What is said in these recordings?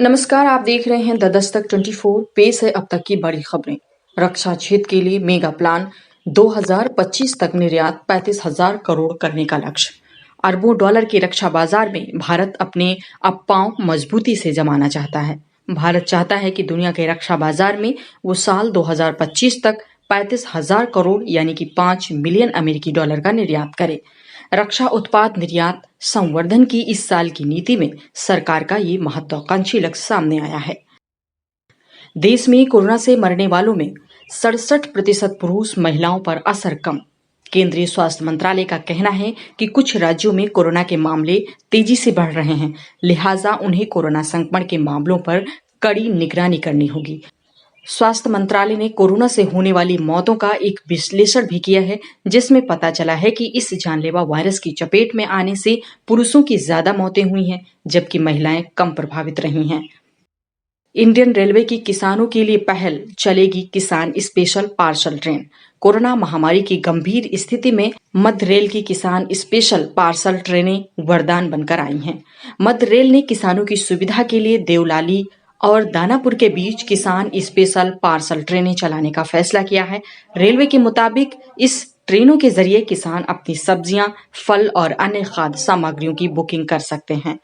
नमस्कार, आप देख रहे हैं द दस्तक 24। पेश है अब तक की बड़ी खबरें। रक्षा क्षेत्र के लिए मेगा प्लान, 2025 तक निर्यात 35,000 करोड़ करने का लक्ष्य। अरबों डॉलर के रक्षा बाजार में भारत अपने अब पांव मजबूती से जमाना चाहता है। भारत चाहता है कि दुनिया के रक्षा बाजार में वो साल 2025 तक 35,000 करोड़ यानी कि 5 मिलियन अमेरिकी डॉलर का निर्यात करे। रक्षा उत्पाद निर्यात संवर्धन की इस साल की नीति में सरकार का ये महत्वाकांक्षी लक्ष्य सामने आया है। देश में कोरोना से मरने वालों में 67% पुरुष, महिलाओं पर असर कम। केंद्रीय स्वास्थ्य मंत्रालय का कहना है कि कुछ राज्यों में कोरोना के मामले तेजी से बढ़ रहे हैं, लिहाजा उन्हें कोरोना संक्रमण के मामलों पर कड़ी निगरानी करनी होगी। स्वास्थ्य मंत्रालय ने कोरोना से होने वाली मौतों का एक विश्लेषण भी किया है, जिसमें पता चला है कि इस जानलेवा वायरस की चपेट में आने से पुरुषों की ज्यादा मौतें हुई हैं, जबकि महिलाएं कम प्रभावित रही हैं। इंडियन रेलवे की किसानों के लिए पहल, चलेगी किसान स्पेशल पार्सल ट्रेन। कोरोना महामारी की गंभीर स्थिति में मध्य रेल की किसान स्पेशल पार्सल ट्रेनें वरदान बनकर आई हैं। मध्य रेल ने किसानों की सुविधा के लिए देवलाली और दानापुर के बीच किसान स्पेशल पार्सल ट्रेनें चलाने का फैसला किया है। रेलवे के मुताबिक इस ट्रेनों के जरिए किसान अपनी सब्जियां, फल और अन्य खाद्य सामग्रियों की बुकिंग कर सकते हैं।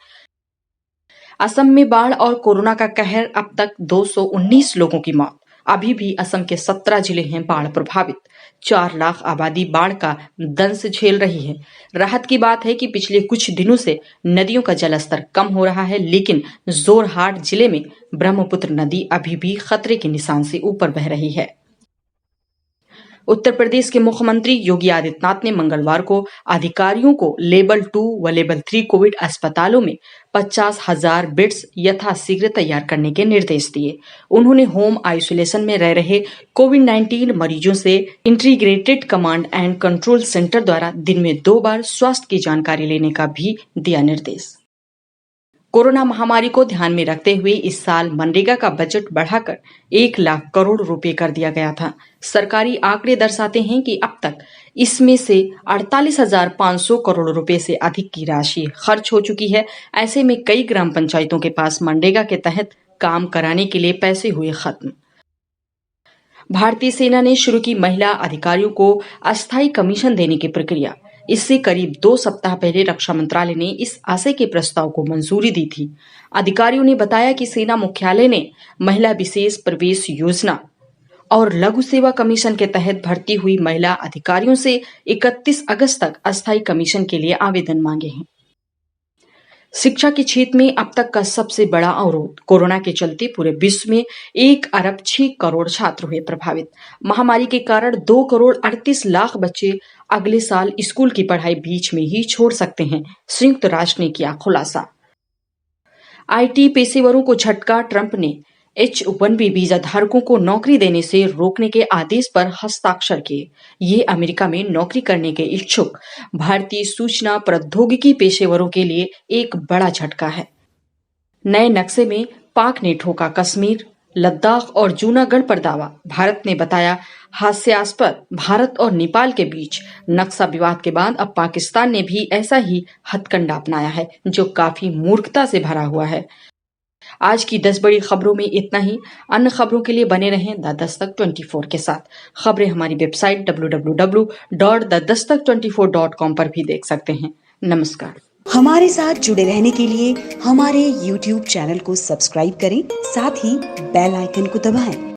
असम में बाढ़ और कोरोना का कहर, अब तक 219 लोगों की मौत। अभी भी असम के 17 जिले हैं बाढ़ प्रभावित। 4 लाख आबादी बाढ़ का दंश झेल रही है। राहत की बात है कि पिछले कुछ दिनों से नदियों का जलस्तर कम हो रहा है, लेकिन जोरहाट जिले में ब्रह्मपुत्र नदी अभी भी खतरे के निशान से ऊपर बह रही है। उत्तर प्रदेश के मुख्यमंत्री योगी आदित्यनाथ ने मंगलवार को अधिकारियों को लेवल 2 व लेवल 3 कोविड अस्पतालों में 50,000 बेड्स यथाशीघ्र तैयार करने के निर्देश दिए। उन्होंने होम आइसोलेशन में रह रहे कोविड-19 मरीजों से integrated command and control centre द्वारा दिन में 2 बार स्वास्थ्य की जानकारी लेने का भी दिया निर्देश। कोरोना महामारी को ध्यान में रखते हुए इस साल मनरेगा का बजट बढ़ाकर 1 लाख करोड़ रुपए कर दिया गया था। सरकारी आंकड़े दर्शाते हैं कि अब तक इसमें से 48,500 करोड़ रुपए से अधिक की राशि खर्च हो चुकी है। ऐसे में कई ग्राम पंचायतों के पास मनरेगा के तहत काम कराने के लिए पैसे हुए खत्म। भारतीय सेना ने शुरू की महिला अधिकारियों को अस्थायी कमीशन देने की प्रक्रिया। इससे करीब 2 सप्ताह पहले रक्षा मंत्रालय ने इस आशय के प्रस्ताव को मंजूरी दी थी। अधिकारियों ने बताया कि सेना मुख्यालय ने महिला विशेष प्रवेश योजना और लघु सेवा कमीशन के तहत भर्ती हुई महिला अधिकारियों से 31 अगस्त तक अस्थायी कमीशन के लिए आवेदन मांगे हैं। शिक्षा के क्षेत्र में अब तक का सबसे बड़ा अवरोध। कोरोना के चलते पूरे विश्व में 1 अरब 6 करोड़ छात्र हुए प्रभावित। महामारी के कारण 2 करोड़ 38 लाख बच्चे अगले साल स्कूल की पढ़ाई बीच में ही छोड़ सकते हैं, संयुक्त राष्ट्र ने किया खुलासा। आईटी पेशेवरों को झटका, ट्रंप ने H-1B वीजा धारकों को नौकरी देने से रोकने के आदेश पर हस्ताक्षर किए। ये अमेरिका में नौकरी करने के इच्छुक भारतीय सूचना प्रौद्योगिकी पेशेवरों के लिए एक बड़ा झटका है। नए नक्शे में पाक ने ठोका कश्मीर, लद्दाख और जूनागढ़ पर दावा। भारत ने बताया हास्यास्पद। भारत और नेपाल के बीच नक्शा विवाद के बाद अब पाकिस्तान ने भी ऐसा ही हथकंडा अपनाया है, जो काफी मूर्खता से भरा हुआ है। आज की 10 बड़ी खबरों में इतना ही। अन्य खबरों के लिए बने रहें द दस्तक 24 के साथ। खबरें हमारी वेबसाइट www.thedastak24.com पर भी देख सकते हैं। नमस्कार। हमारे साथ जुड़े रहने के लिए हमारे YouTube चैनल को सब्सक्राइब करें, साथ ही बेल आइकन को दबाएं।